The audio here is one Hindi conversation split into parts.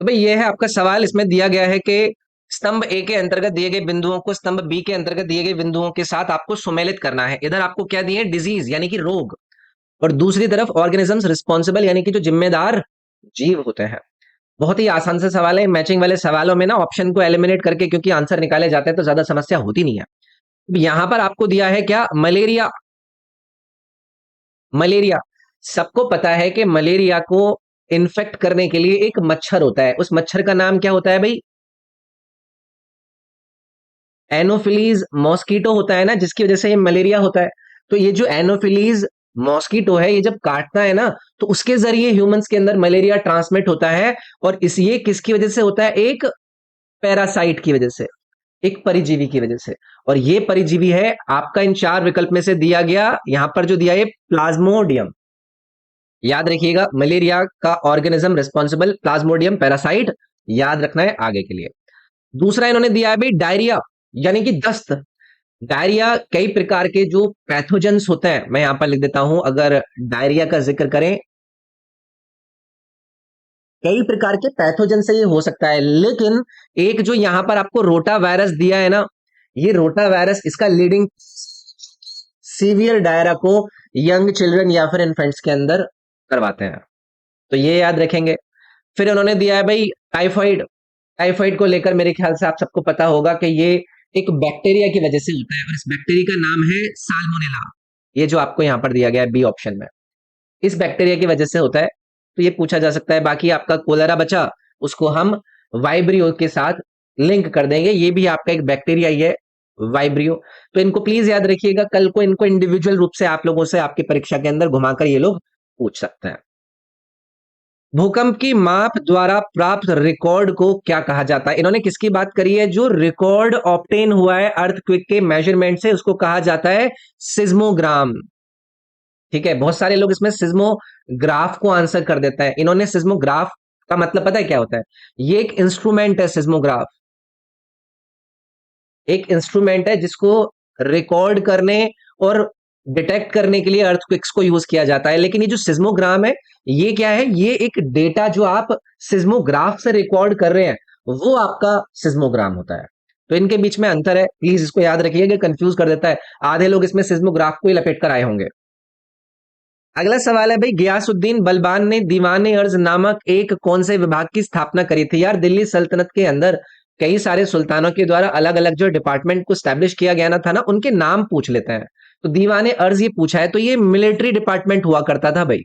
तो भाई ये है आपका सवाल। इसमें दिया गया है कि स्तंभ ए के अंतर्गत दिए गए बिंदुओं को स्तंभ बी के अंतर्गत दिए गए बिंदुओं के साथ आपको सुमेलित करना है। इधर आपको क्या दिए, डिजीज यानी कि रोग, और दूसरी तरफ ऑर्गेनिजम्स रिस्पॉन्सिबल यानी कि जो जिम्मेदार जीव होते हैं। बहुत ही आसान से सवाल है। मैचिंग वाले सवालों में ना ऑप्शन को एलिमिनेट करके क्योंकि आंसर निकाले जाते हैं तो ज्यादा समस्या होती नहीं है। यहां पर आपको दिया है क्या, मलेरिया। मलेरिया, सबको पता है कि मलेरिया को इन्फेक्ट करने के लिए एक मच्छर होता है। उस मच्छर का नाम क्या होता है भाई? एनोफिलीज मॉस्किटो होता है ना, जिसकी वजह से ये मलेरिया होता है। तो ये जो एनोफिलीज मॉस्किटो है, ये जब काटता है ना, तो उसके जरिए ह्यूमंस के अंदर मलेरिया ट्रांसमिट होता है। और इस ये किसकी वजह से होता है? एक पैरासाइट की वजह से, एक परिजीवी की वजह से। और ये परिजीवी है आपका इन चार विकल्प में से दिया गया, यहां पर जो दिया है प्लाज्मोडियम। याद रखिएगा, मलेरिया का ऑर्गेनिज्म रिस्पॉन्सिबल प्लाज्मोडियम पैरासाइट, याद रखना है आगे के लिए। दूसरा इन्होंने दिया है भाई डायरिया, यानी कि दस्त। डायरिया कई प्रकार के जो पैथोजेंस होते हैं, मैं यहां पर लिख देता हूं। अगर डायरिया का जिक्र करें, कई प्रकार के पैथोजन से ये हो सकता है, लेकिन एक जो यहां पर आपको रोटा वायरस दिया है ना, ये रोटा वायरस इसका लीडिंग सीवियर डायरिया को यंग चिल्ड्रन या फिर इन्फेंट्स के अंदर करवाते हैं। तो ये याद रखेंगे। फिर उन्होंने दिया है भाई टाइफाइड। टाइफाइड को लेकर मेरे ख्याल से आप सबको पता होगा कि ये एक बैक्टीरिया की वजह से होता है, और इस बैक्टीरिया का नाम है साल्मोनेला। ये जो आपको यहां पर दिया गया है बी ऑप्शन में, इस बैक्टीरिया की वजह से होता है। तो ये पूछा जा सकता है। बाकी आपका कोलेरा बचा, उसको हम वाइब्रियो के साथ लिंक कर देंगे, ये भी आपका एक बैक्टीरिया ही है, वाइब्रियो। तो इनको प्लीज याद रखिएगा, कल को इनको इंडिविजुअल रूप से आप लोगों से आपकी परीक्षा के अंदर घुमाकर ये लोग पूछ सकते हैं। भूकंप की माप द्वारा प्राप्त रिकॉर्ड को क्या कहा जाता है? इन्होंने किसकी बात करी है? जो रिकॉर्ड ऑब्टेन हुआ है अर्थक्वेक के मेजरमेंट से, उसको कहा जाता है सिज्मोग्राम। ठीक है, बहुत सारे लोग इसमें सिज्मोग्राफ को आंसर कर देता है। इन्होंने सिज्मोग्राफ का मतलब पता है क्या होता है? ये एक इंस्ट्रूमेंट है। सिज्मोग्राफ एक इंस्ट्रूमेंट है जिसको रिकॉर्ड करने और डिटेक्ट करने के लिए अर्थक्वेक्स को यूज किया जाता है। लेकिन ये जो सिज्मोग्राम है, ये क्या है? ये एक डेटा जो आप सिज्मोग्राफ से रिकॉर्ड कर रहे हैं, वो आपका सिज्मोग्राम होता है। तो इनके बीच में अंतर है, प्लीज इसको याद रखिएगा, कंफ्यूज कर देता है। आधे लोग इसमें सिज्मोग्राफ को ही लपेट कर आए होंगे। अगला सवाल है भाई, गियासुद्दीन बलबान ने दीवाने अर्ज नामक एक कौन से विभाग की स्थापना करी थी? यार, दिल्ली सल्तनत के अंदर कई सारे सुल्तानों के द्वारा अलग अलग जो डिपार्टमेंट को स्टैब्लिश किया गया ना था ना, उनके नाम पूछ लेते हैं। तो दीवाने अर्ज ये पूछा है, तो ये मिलिट्री डिपार्टमेंट हुआ करता था भाई।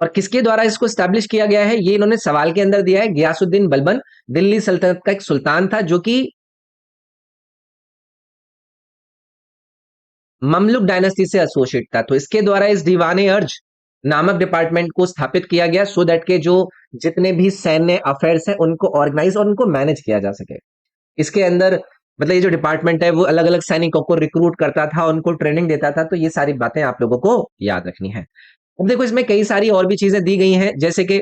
और किसके द्वारा इसको स्टैब्लिश किया गया है, ये इन्होंने सवाल के अंदर दिया है। गियासुद्दीन बलबन दिल्ली सल्तनत का एक सुल्तान था, जो कि ममलुक डायनेस्टी से एसोसिएट था। तो इसके द्वारा इस दीवाने अर्ज नामक डिपार्टमेंट को स्थापित किया गया, सो दैट के जो जितने भी सैन्य अफेयर्स हैं उनको ऑर्गेनाइज और उनको मैनेज किया जा सके। इसके अंदर मतलब ये जो डिपार्टमेंट है वो अलग अलग सैनिकों को रिक्रूट करता था, उनको ट्रेनिंग देता था। तो ये सारी बातें आप लोगों को याद रखनी है। अब देखो, इसमें कई सारी और भी चीजें दी गई हैं, जैसे कि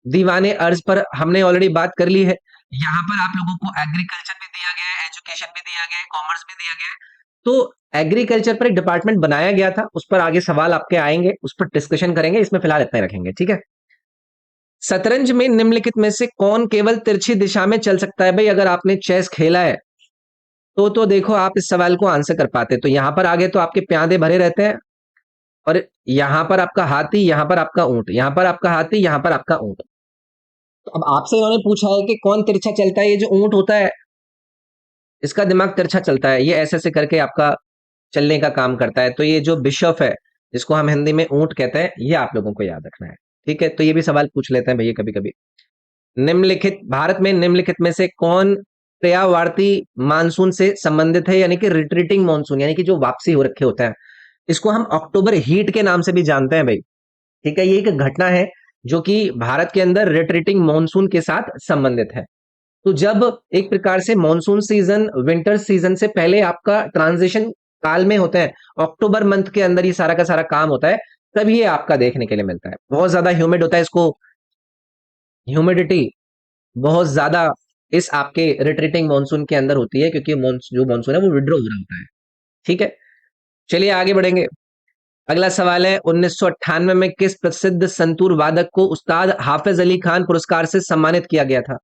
दीवाने अर्ज पर हमने ऑलरेडी बात कर ली है। यहाँ पर आप लोगों को एग्रीकल्चर भी दिया गया है, एजुकेशन भी दिया गया है, कॉमर्स भी दिया गया है। तो एग्रीकल्चर पर एक डिपार्टमेंट बनाया गया था, उस पर आगे सवाल आपके आएंगे, उस पर डिस्कशन करेंगे। इसमें फिलहाल इतना ही रखेंगे, ठीक है। शतरंज में निम्नलिखित में से कौन केवल तिरछी दिशा में चल सकता है? भाई, अगर आपने चेस खेला है तो देखो आप इस सवाल को आंसर कर पाते। तो यहां पर आगे तो आपके प्यादे भरे रहते हैं, और यहां पर आपका हाथी, यहां पर आपका ऊंट, यहां पर आपका हाथी, यहां पर आपका ऊंट। तो अब आपसे इन्होंने पूछा है कि कौन तिरछा चलता है? ये जो ऊंट होता है, इसका दिमाग तिरछा चलता है, ये ऐसे ऐसे करके आपका चलने का काम करता है। तो ये जो बिशप है, जिसको हम हिंदी में ऊंट कहते हैं, ये आप लोगों को याद रखना है, ठीक है। तो ये भी सवाल पूछ लेते हैं भैया कभी कभी। निम्नलिखित भारत में निम्नलिखित में से कौन प्रयावर्ती मानसून से संबंधित है? यानी कि रिट्रीटिंग मानसून, यानी कि जो वापसी हो रखे होता है, इसको हम अक्टूबर हीट के नाम से भी जानते हैं भाई। ठीक है, ये एक घटना है जो कि भारत के अंदर रिट्रीटिंग मानसून के साथ संबंधित है। तो जब एक प्रकार से मानसून सीजन विंटर सीजन से पहले आपका ट्रांजिशन काल में होता है, अक्टूबर मंथ के अंदर ये सारा का सारा काम होता है, तब ये आपका देखने के लिए मिलता है। बहुत ज्यादा ह्यूमिड होता है, इसको ह्यूमिडिटी बहुत ज्यादा इस आपके रिट्रीटिंग मानसून के अंदर होती है, क्योंकि जो मानसून है वो विड्रॉ हो रहा होता है। ठीक है, चलिए आगे बढ़ेंगे। अगला सवाल है, 1998 में किस प्रसिद्ध संतूर वादक को उस्ताद हाफिज अली खान पुरस्कार से सम्मानित किया गया था?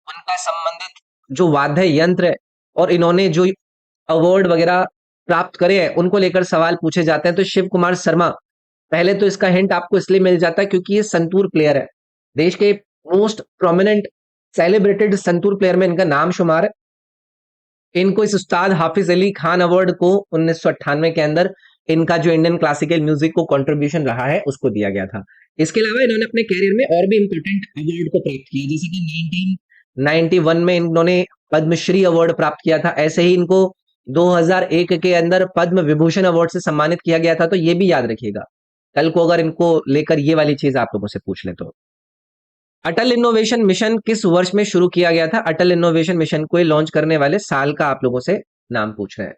उनका संबंधित जो वाद्य यंत्र है और इन्होंने जो अवार्ड वगैरह प्राप्त करे हैं उनको लेकर सवाल पूछे जाते हैं। तो शिव कुमार शर्मा, पहले तो इसका हिंट आपको इसलिए मिल जाता है क्योंकि ये संतूर प्लेयर है, देश के most prominent celebrated santoor player में इनका नाम शुमार है। इनको इस उस्ताद हाफिज अली खान अवार्ड को 1998 के अंदर इनका जो इंडियन क्लासिकल म्यूजिक को कंट्रीब्यूशन रहा है उसको दिया गया था। इसके अलावा इन्होंने अपने करियर में और भी इंपॉर्टेंट अवार्ड को प्राप्त किया, जैसे कि 1991 में इन्होंने पद्मश्री अवार्ड प्राप्त किया था। ऐसे ही इनको 2001 के अंदर पद्म विभूषण अवार्ड से सम्मानित किया गया था। तो ये भी याद रखिएगा कल को अगर इनको लेकर ये वाली चीज आप लोगों से पूछ ले तो। अटल इनोवेशन मिशन किस वर्ष में शुरू किया गया था? अटल इनोवेशन मिशन को लॉन्च करने वाले साल का आप लोगों से नाम पूछ रहे हैं।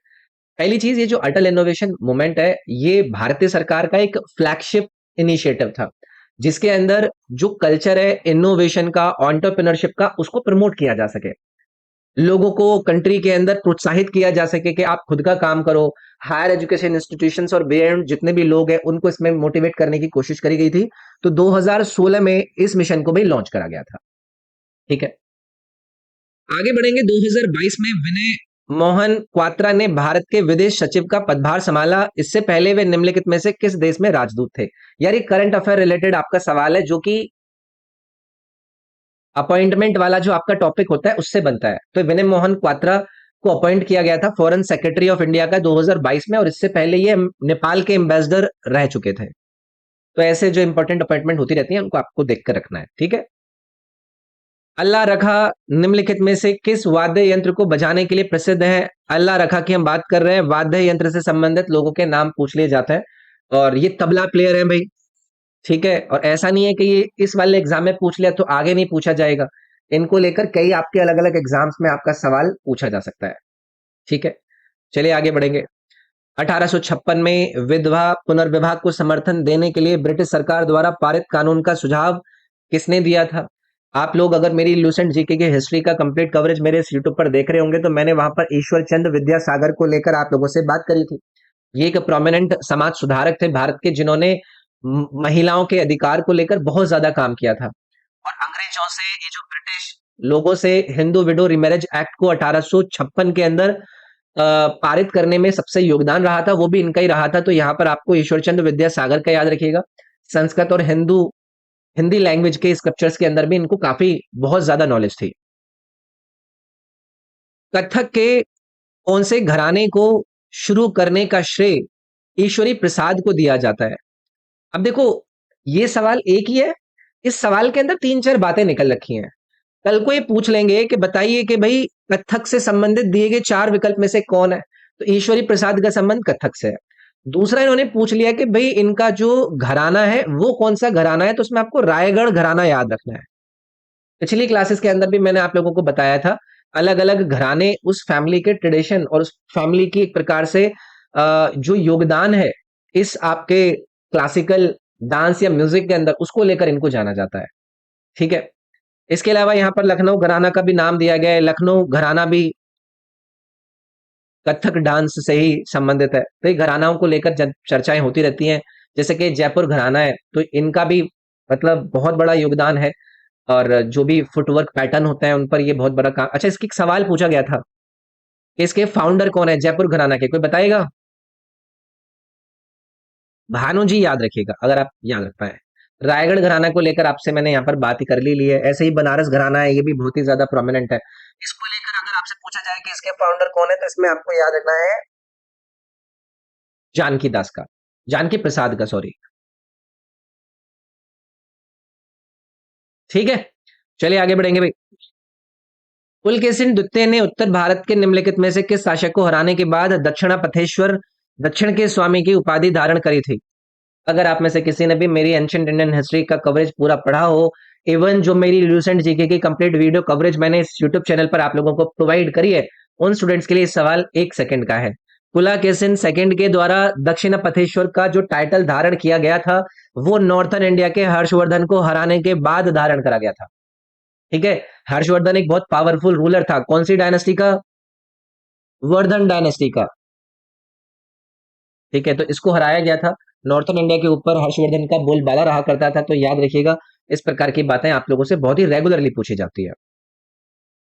पहली चीज, ये जो अटल इनोवेशन मूवमेंट है ये भारतीय सरकार का एक फ्लैगशिप इनिशिएटिव था, जिसके अंदर जो कल्चर है इनोवेशन का, एंटरप्रेन्योरशिप का, उसको प्रमोट किया जा सके, लोगों को कंट्री के अंदर प्रोत्साहित किया जा सके कि आप खुद का काम करो। हायर एजुकेशन इंस्टीट्यूशंस और बियॉन्ड जितने भी लोग हैं उनको इसमें मोटिवेट करने की कोशिश करी गई थी। तो 2016 में इस मिशन को भी लॉन्च करा गया था। ठीक है, आगे बढ़ेंगे। 2022 में विनय मोहन क्वात्रा ने भारत के विदेश सचिव का पदभार संभाला। इससे पहले वे निम्नलिखित में से किस देश में राजदूत थे? यार ये करंट अफेयर रिलेटेड आपका सवाल है, जो कि अपॉइंटमेंट वाला जो आपका टॉपिक होता है उससे बनता है। तो विनय मोहन क्वात्रा को अपॉइंट किया गया था फॉरेन सेक्रेटरी ऑफ इंडिया का 2022 में, और इससे पहले ये नेपाल के एम्बेसडर रह चुके थे। तो ऐसे जो इंपॉर्टेंट अपॉइंटमेंट होती रहती है उनको आपको देख कर रखना है। ठीक है, अल्लाह रखा निम्नलिखित में से किस वाद्य यंत्र को बजाने के लिए प्रसिद्ध है? अल्लाह रखा की हम बात कर रहे हैं, वाद्य यंत्र से संबंधित लोगों के नाम पूछ लिए जाते हैं, और ये तबला प्लेयर है भाई। ठीक है, और ऐसा नहीं है कि ये इस वाले एग्जाम में पूछ लिया तो आगे नहीं पूछा जाएगा। इनको लेकर कई आपके अलग अलग एग्जाम्स में आपका सवाल पूछा जा सकता है। ठीक है, चलिए आगे बढ़ेंगे। 1856 में विधवा पुनर्विवाह को समर्थन देने के लिए ब्रिटिश सरकार द्वारा पारित कानून का सुझाव किसने दिया था? आप लोग अगर मेरी लूसेंट जीके की हिस्ट्री का कंप्लीट कवरेज मेरे इस यूट्यूब पर देख रहे होंगे तो मैंने वहां पर ईश्वर चंद्र विद्यासागर को लेकर आप लोगों से बात करी थी। ये एक प्रोमिनेंट समाज सुधारक थे भारत के, जिन्होंने महिलाओं के अधिकार को लेकर बहुत ज्यादा काम किया था, और अंग्रेजों से, ये जो ब्रिटिश लोगों से हिंदू विडो रिमैरेज एक्ट को 1856 के अंदर पारित करने में सबसे योगदान रहा था, वो भी इनका ही रहा था। तो यहाँ पर आपको ईश्वर चंद्र विद्यासागर का याद रखिएगा। संस्कृत और हिंदी लैंग्वेज के स्क्रिप्चर्स के अंदर भी इनको काफी बहुत ज्यादा नॉलेज थी। कथक के कौन से घराने को शुरू करने का श्रेय ईश्वरी प्रसाद को दिया जाता है? अब देखो, ये सवाल एक ही है, इस सवाल के अंदर तीन चार बातें निकल रखी हैं। कल को ये पूछ लेंगे कि बताइए कि भाई कथक से संबंधित दिए गए चार विकल्प में से कौन है, तो ईश्वरी प्रसाद का संबंध कथक से है। दूसरा इन्होंने पूछ लिया कि भाई इनका जो घराना है वो कौन सा घराना है, तो उसमें आपको रायगढ़ घराना याद रखना है। पिछली क्लासेस के अंदर भी मैंने आप लोगों को बताया था, अलग अलग घराने उस फैमिली के ट्रेडिशन और उस फैमिली की एक प्रकार से जो योगदान है इस आपके क्लासिकल डांस या म्यूजिक के अंदर, उसको लेकर इनको जाना जाता है। ठीक है, इसके अलावा यहाँ पर लखनऊ घराना का भी नाम दिया गया है। लखनऊ घराना भी कथक डांस से ही संबंधित है। तो ये घरानाओं को लेकर चर्चाएं होती रहती हैं। जैसे कि जयपुर घराना है, तो इनका भी मतलब बहुत बड़ा योगदान है, और जो भी फुटवर्क पैटर्न होता है उन पर ये बहुत बड़ा काम। अच्छा, इसकी एक सवाल पूछा गया था कि इसके फाउंडर कौन है जयपुर घराना के, कोई बताएगा? भानु जी याद रखिएगा अगर आप याद रख पाए। रायगढ़ घराना को लेकर आपसे मैंने यहाँ पर बात ही कर ली है। ऐसे ही बनारस घराना है, ये भी बहुत ही ज्यादा प्रोमिनेंट है। इसको लेकर अगर आपसे पूछा जाए कि इसके फाउंडर कौन है, तो इसमें आपको याद रखना है जानकी दास का, जानकी प्रसाद का, सॉरी। ठीक है, चलिए आगे बढ़ेंगे भाई। पुलकेशिन द्वितीय ने उत्तर भारत के निम्नलिखित में से किस शासक को हराने के बाद दक्षिणापथेश्वर, दक्षिण के स्वामी की उपाधि धारण करी थी? अगर आप में से किसी ने भी मेरी एंशिएंट इंडियन हिस्ट्री का कवरेज पूरा पढ़ा हो, इवन जो मेरी लूसेंट जीके की कंप्लीट वीडियो कवरेज मैंने इस यूट्यूब चैनल पर आप लोगों को प्रोवाइड करी है, उन स्टूडेंट्स के लिए सवाल 1 सेकंड का है। पुलाकेशिन सेकंड के द्वारा दक्षिण पथेश्वर का जो टाइटल धारण किया गया था वो नॉर्थन इंडिया के हर्षवर्धन को हराने के बाद धारण करा गया था। ठीक है, हर्षवर्धन एक बहुत पावरफुल रूलर था, कौन सी डायनेस्टी का? वर्धन डायनेस्टी का। ठीक है, तो इसको हराया गया था। नॉर्थन इंडिया के ऊपर हर्षवर्धन का बोलबाला रहा करता था, तो याद रखिएगा इस प्रकार की बातें आप लोगों से बहुत ही रेगुलरली पूछी जाती है।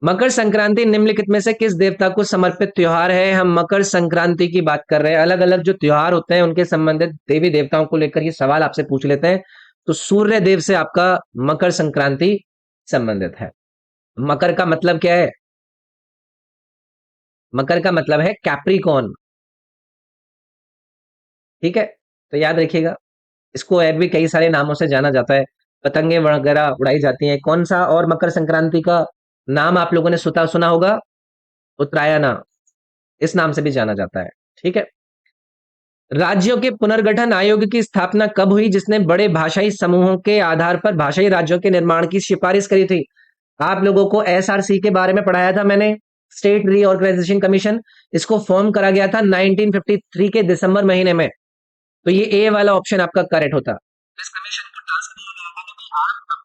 मकर संक्रांति निम्नलिखित में से किस देवता को समर्पित त्योहार है? हम मकर संक्रांति की बात कर रहे हैं। अलग अलग जो त्योहार होते हैं उनके संबंधित देवी देवताओं को लेकर ये सवाल आपसे पूछ लेते हैं। तो सूर्य देव से आपका मकर संक्रांति संबंधित है। मकर का मतलब क्या है? मकर का मतलब है कैप्रिकॉर्न। ठीक है, तो याद रखिएगा। इसको और भी कई सारे नामों से जाना जाता है। पतंगे वगैरह उड़ाई जाती हैं। कौन सा और मकर संक्रांति का नाम आप लोगों ने सुना होगा? उत्तरायणा, इस नाम से भी जाना जाता है। ठीक है। राज्यों के पुनर्गठन आयोग की स्थापना कब हुई, जिसने बड़े भाषाई समूहों के आधार पर भाषाई राज्यों के निर्माण की सिफारिश करी थी? आप लोगों को एसआरसी के बारे में पढ़ाया था मैंने, स्टेट रीऑर्गेनाइजेशन कमीशन। इसको फॉर्म करा गया था 1953 के दिसंबर महीने में। तो ये ए वाला ऑप्शन आपका करेक्ट होता। इस कमीशन को टास्क दिया गया था कि आप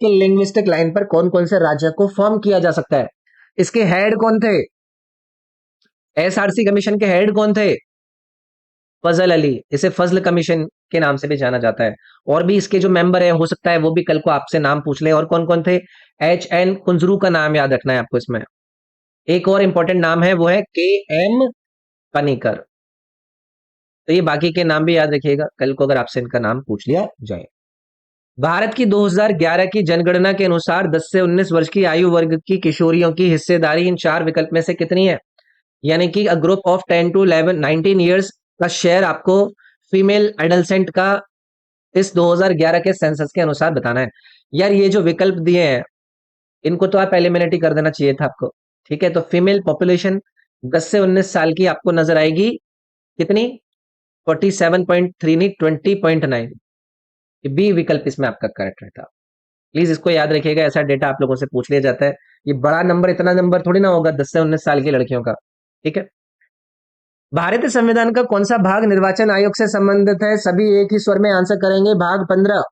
कि लिंग्विस्टिक लाइन पर कौन कौन से राज्य को फॉर्म किया जा सकता है। इसके हेड कौन थे? एसआरसी कमीशन के हेड कौन थे? फजल अली। इसे फजल कमीशन के नाम से भी जाना जाता है। और भी इसके जो मेंबर है, हो सकता है वो भी कल को आपसे नाम पूछ ले। और कौन कौन थे? एच एन कुंजरू का नाम याद रखना है आपको इसमें। एक और इंपॉर्टेंट नाम है, वो है के एम पनीकर। तो ये बाकी के नाम भी याद रखिएगा कल को अगर आपसे इनका नाम पूछ लिया जाए। भारत की 2011 की जनगणना के अनुसार 10 से 19 वर्ष की आयु वर्ग की किशोरियों की हिस्सेदारी इन चार विकल्प में से कितनी है? यानी कि a group of 10 to 11 19 years का शेयर आपको फीमेल एडल्सेंट का इस 2011 के सेंसस के अनुसार बताना है। यार ये जो विकल्प दिए हैं इनको तो आप एलिमिनेट ही कर देना चाहिए था आपको। ठीक है, तो फीमेल पॉपुलेशन 10 से 19 साल की आपको नजर आएगी कितनी? 47.3 नहीं 20.9। बी विकल्प इसमें आपका करेक्ट रहता। प्लीज इसको याद रखिएगा, ऐसा डेटा आप लोगों से पूछ लिया जाता है। ये बड़ा नंबर, इतना नंबर थोड़ी ना होगा 10 से 19 साल की लड़कियों का। ठीक है। भारतीय संविधान का कौन सा भाग निर्वाचन आयोग से संबंधित है? सभी एक ही स्वर में आंसर करेंगे। भाग 15।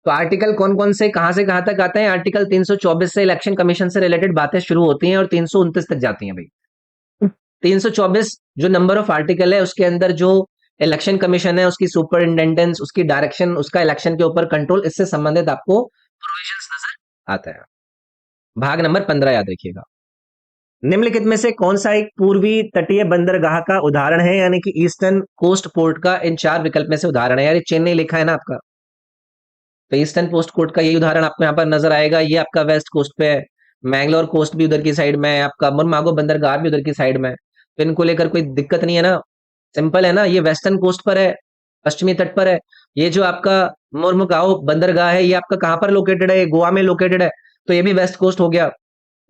तो आर्टिकल कौन कौन से कहां तक आते हैं? आर्टिकल 324 से इलेक्शन कमीशन से रिलेटेड बातें शुरू होती हैं और 329 तक जाती हैं भाई। 324 जो नंबर ऑफ आर्टिकल है उसके अंदर जो इलेक्शन कमीशन है, उसकी सुपरिंटेंडेंस, उसकी डायरेक्शन, उसका इलेक्शन के ऊपर कंट्रोल, इससे संबंधित आपको प्रोविजंस नजर आता है। भाग नंबर 15 याद रखिएगा। निम्नलिखित में से कौन सा एक पूर्वी तटीय बंदरगाह का उदाहरण है, यानी कि ईस्टर्न कोस्ट पोर्ट का इन चार विकल्प में से उदाहरण है? यार ये चेन्नई लिखा है ना आपका, तो ईस्टर्न कोस्ट पोर्ट का यही उदाहरण आपको यहाँ पर नजर आएगा। ये आपका वेस्ट कोस्ट पे है। मैंगलोर कोस्ट भी उधर की साइड में है, आपका मुरमागो बंदरगाह भी उधर की साइड में है। तो इनको लेकर कोई दिक्कत नहीं है ना, सिंपल है ना। ये वेस्टर्न कोस्ट पर है, पश्चिमी तट पर है। ये जो आपका मुरमुगाओ बंदरगाह है, ये आपका कहाँ पर लोकेटेड है? गोवा में लोकेटेड है, तो ये भी वेस्ट कोस्ट हो गया।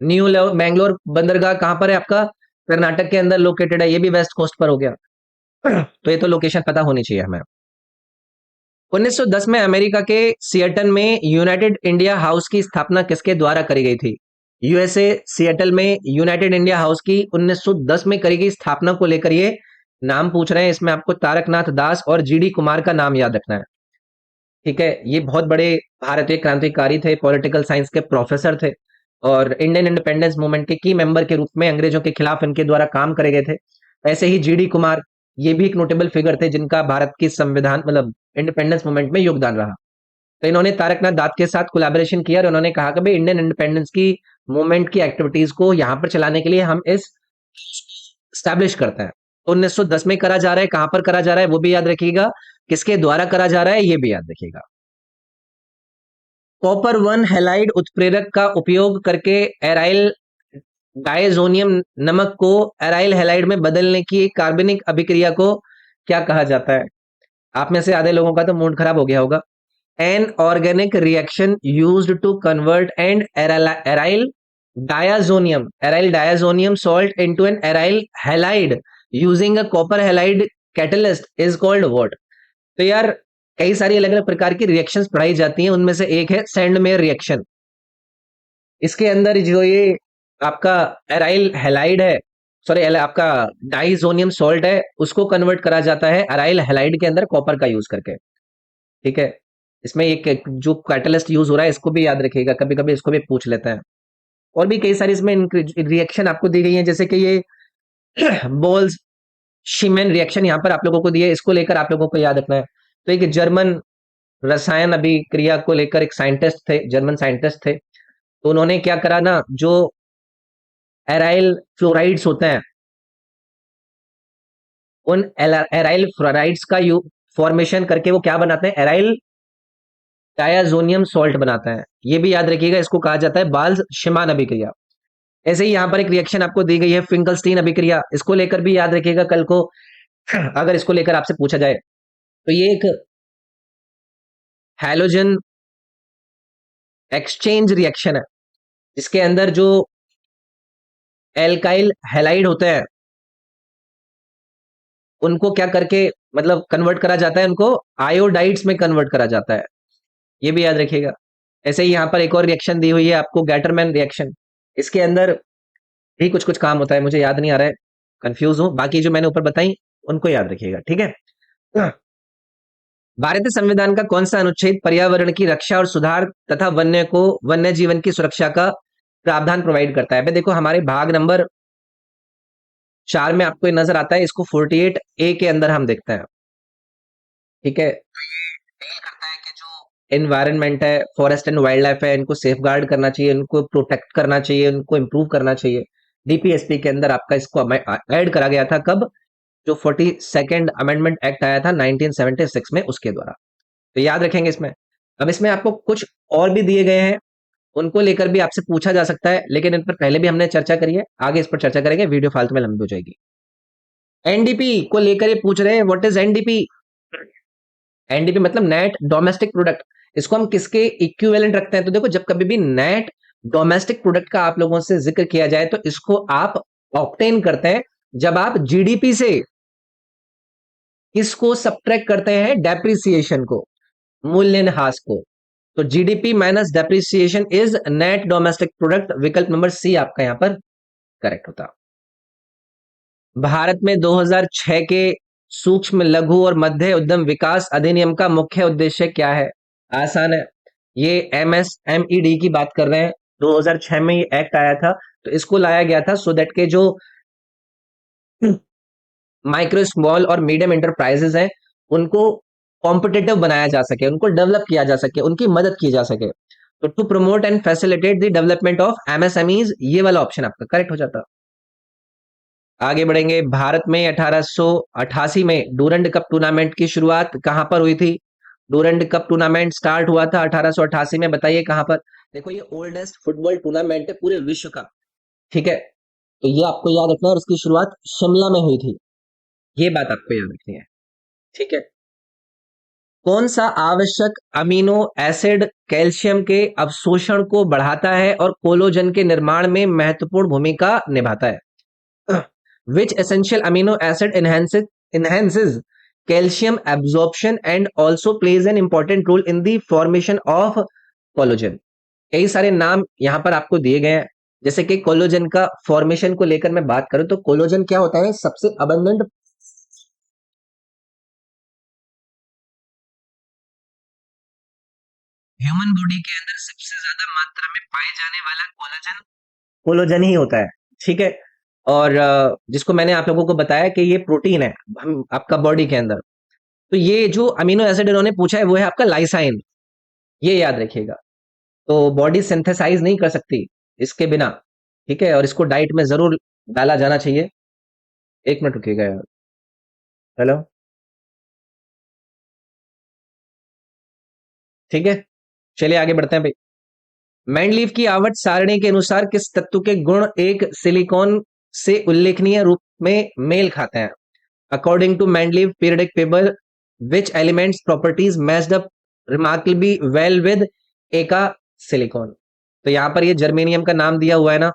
न्यू मैंगलोर बंदरगाह कहाँ पर है आपका? कर्नाटक के अंदर लोकेटेड है, ये भी वेस्ट कोस्ट पर हो गया। तो ये तो लोकेशन पता होनी चाहिए हमें। 1910 में अमेरिका के सिएटल में यूनाइटेड इंडिया हाउस की स्थापना किसके द्वारा करी गई थी? यूएसए सिएटल में यूनाइटेड इंडिया हाउस की 1910 में करी गई स्थापना को लेकर ये नाम पूछ रहे हैं। इसमें आपको तारकनाथ दास और जीडी कुमार का नाम याद रखना है। ठीक है, ये बहुत बड़े भारतीय क्रांतिकारी थे, पॉलिटिकल साइंस के प्रोफेसर थे और इंडियन इंडिपेंडेंस मूवमेंट के की मेंबर के रूप में अंग्रेजों के खिलाफ इनके द्वारा काम करे गए थे। ऐसे ही जीडी कुमार, ये भी एक नोटेबल फिगर थे जिनका भारत की संविधान मतलब इंडिपेंडेंस मूवमेंट में योगदान रहा। तो इन्होंने तारकनाथ दास के साथ कोलैबोरेशन किया और उन्होंने कहा कि भाई इंडियन इंडिपेंडेंस की मूवमेंट की एक्टिविटीज को यहाँ पर चलाने के लिए हम इस स्टैब्लिश करते हैं। तो 1910 में करा जा रहा है, कहां पर करा जा रहा है वो भी याद रखिएगा, किसके द्वारा करा जा रहा है ये भी याद रखिएगा। कॉपर वन हैलाइड उत्प्रेरक का उपयोग करके एराइल डायजोनियम नमक को एराइल हैलाइड में बदलने की कार्बनिक अभिक्रिया को क्या कहा जाता है? आप में से आधे लोगों का तो मूड खराब हो गया होगा। An organic reaction used to convert and aryl diazonium salt into an aryl halide using a copper halide catalyst is called what? तो यार कई सारी अलग अलग प्रकार की रिएक्शंस पढ़ाई जाती हैं, उनमें से एक है सैंडमेयर रिएक्शन। इसके अंदर जो ये आपका एराइल हैलाइड है, सॉरी आपका डाइजोनियम सॉल्ट है, उसको कन्वर्ट करा जाता है एराइल हैलाइड के अंदर कॉपर का यूज करके। ठीक है, इसमें एक जो कैटलिस्ट यूज हो रहा है इसको भी याद रखिएगा, कभी कभी इसको भी पूछ लेते हैं। और भी कई सारी इसमें रिएक्शन आपको दी गई है, जैसे कि ये बोल्स शिमेन रिएक्शन यहाँ पर आप लोगों को दिए, इसको लेकर आप लोगों को याद रखना है। तो एक जर्मन रसायन अभिक्रिया को लेकर एक साइंटिस्ट थे, जर्मन साइंटिस्ट थे, तो उन्होंने क्या करा ना, जो एराइल फ्लोराइड्स होते हैं, उन एराइल फ्लोराइड्स का यू फॉर्मेशन करके वो क्या बनाते हैं, एराइल डायाजोनियम सॉल्ट बनाता है। ये भी याद रखिएगा, इसको कहा जाता है बाल्स शिमान अभिक्रिया। ऐसे ही यहाँ पर एक रिएक्शन आपको दी गई है, फिंकलस्टीन अभिक्रिया, इसको लेकर भी याद रखिएगा कल को अगर इसको लेकर आपसे पूछा जाए। तो ये एक हैलोजन एक्सचेंज रिएक्शन है, जिसके अंदर जो एल्काइल हैलाइड होते हैं उनको क्या करके मतलब कन्वर्ट करा जाता है, उनको आयोडाइड्स में कन्वर्ट करा जाता है, ये भी याद रखिएगा। ऐसे ही यहाँ पर एक और रिएक्शन दी हुई है आपको, गैटरमैन रिएक्शन, इसके अंदर भी कुछ कुछ काम होता है, मुझे याद नहीं आ रहा है, कंफ्यूज हूं, बाकी जो मैंने ऊपर बताई उनको याद रखिएगा, ठीक है। भारतीय संविधान का कौन सा अनुच्छेद पर्यावरण की रक्षा और सुधार तथा वन्य जीवन की सुरक्षा का प्रावधान प्रोवाइड करता है? भाई देखो, हमारे भाग नंबर 4 में आपको ये नजर आता है, इसको 48A के अंदर हम देखते हैं, ठीक है। डील करता है कि जो एनवायरनमेंट है, फॉरेस्ट एंड वाइल्ड लाइफ है, इनको सेफ गार्ड करना चाहिए, इनको प्रोटेक्ट करना चाहिए, इनको इम्प्रूव करना चाहिए। डीपीएसपी के अंदर आपका इसको ऐड करा गया था, कब? जो 42nd अमेंडमेंट एक्ट आया था 1976 में, उसके द्वारा। तो याद रखेंगे इसमें। अब इसमें आपको कुछ और भी दिए गए हैं, उनको लेकर भी आपसे पूछा जा सकता है, लेकिन इन पर पहले भी हमने चर्चा करी है, आगे इस पर चर्चा करेंगे, वीडियो फालतू में लंबी हो जाएगी। एनडीपी को लेकर ये पूछ रहे हैं, व्हाट इज एनडीपी? एनडीपी मतलब नेट डोमेस्टिक प्रोडक्ट, इसको हम किसके इक्विवेलेंट रखते हैं? तो देखो, जब कभी भी नेट डोमेस्टिक प्रोडक्ट का आप लोगों से जिक्र किया जाए तो इसको आप ऑब्टेन करते हैं जब आप जीडीपी से इसको सब्ट्रैक्ट करते हैं, डेप्रिसिएशन को, मूल्यह्रास को। तो GDP minus depreciation is net domestic product, विकल्प नंबर सी आपका यहां पर करेक्ट होता। भारत में 2006 के सूक्ष्म लघु और मध्य उद्यम विकास अधिनियम का मुख्य उद्देश्य क्या है? आसान है, ये एमएसएमईडी की बात कर रहे हैं। 2006 में ये एक्ट आया था, तो इसको लाया गया था सो दैट के जो माइक्रो स्मॉल और मीडियम इंटरप्राइजेस हैं उनको कॉम्पिटिटिव बनाया जा सके, उनको डेवलप किया जा सके, उनकी मदद की जा सके। तो to promote and facilitate the development of MSMEs, ये वाला ऑप्शन आपका करेक्ट हो जाता। आगे बढ़ेंगे। भारत में 1888 में डूरंड कप टूर्नामेंट की शुरुआत कहां पर हुई थी? डूरंड कप टूर्नामेंट स्टार्ट हुआ था 1888 में, बताइए कहां पर? देखो, ये ओल्डेस्ट फुटबॉल टूर्नामेंट है पूरे विश्व का, ठीक है। तो ये आपको याद रखना है, और इसकी शुरुआत शिमला में हुई थी, ये बात आपको याद रखनी है, ठीक है। कौन सा आवश्यक अमीनो एसिड कैल्शियम के अवशोषण को बढ़ाता है और कोलोजन के निर्माण में महत्वपूर्ण भूमिका निभाता है? Which essential amino acid enhances calcium absorption and also plays an important role in the formation of collagen? कई सारे नाम यहां पर आपको दिए गए हैं, जैसे कि कोलोजन का फॉर्मेशन को लेकर मैं बात करूं तो कोलोजन क्या होता है? सबसे अबंडेंट ह्यूमन बॉडी के अंदर सबसे ज्यादा मात्रा में पाए जाने वाला कोलोजन कोलोजन ही होता है, ठीक है। और जिसको मैंने आप लोगों को बताया कि ये प्रोटीन है हम आपका बॉडी के अंदर। तो ये जो अमीनो एसिड इन्होंने पूछा है वो है आपका लाइसाइन, ये याद रखिएगा। तो बॉडी सिंथेसाइज नहीं कर सकती इसके बिना, ठीक है, और इसको डाइट में जरूर डाला जाना चाहिए। एक मिनट रुकिएगा यार। हेलो, ठीक है, चलिए आगे बढ़ते हैं भाई। मैंडलीव की आवर्त सारणी के अनुसार किस तत्व के गुण एक सिलिकॉन से उल्लेखनीय रूप में मेल खाते हैं? According to Mendeleev periodic table, which elements properties matched up remarkably well with एका सिलिकॉन? तो यहां पर ये जर्मेनियम का नाम दिया हुआ है ना,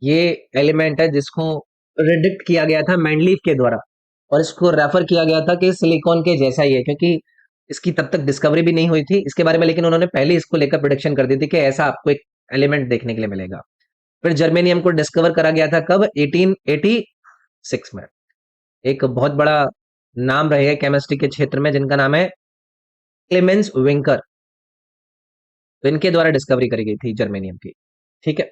ये एलिमेंट है जिसको प्रिडिक्ट किया गया था मैंडलीव के द्वारा, और इसको रेफर किया गया था कि सिलिकॉन के जैसा ही है, क्योंकि इसकी तब तक डिस्कवरी भी नहीं हुई थी इसके बारे में, लेकिन उन्होंने पहले इसको लेकर प्रोडिक्शन कर दी थी कि ऐसा आपको एक एलिमेंट देखने के लिए मिलेगा। फिर जर्मेनियम को डिस्कवर करा गया था कब? 1886 में। एक बहुत बड़ा नाम रहे केमिस्ट्री के क्षेत्र में जिनका नाम है क्लेमेंस विंकर, तो इनके द्वारा डिस्कवरी करी गई थी जर्मेनियम की, ठीक है।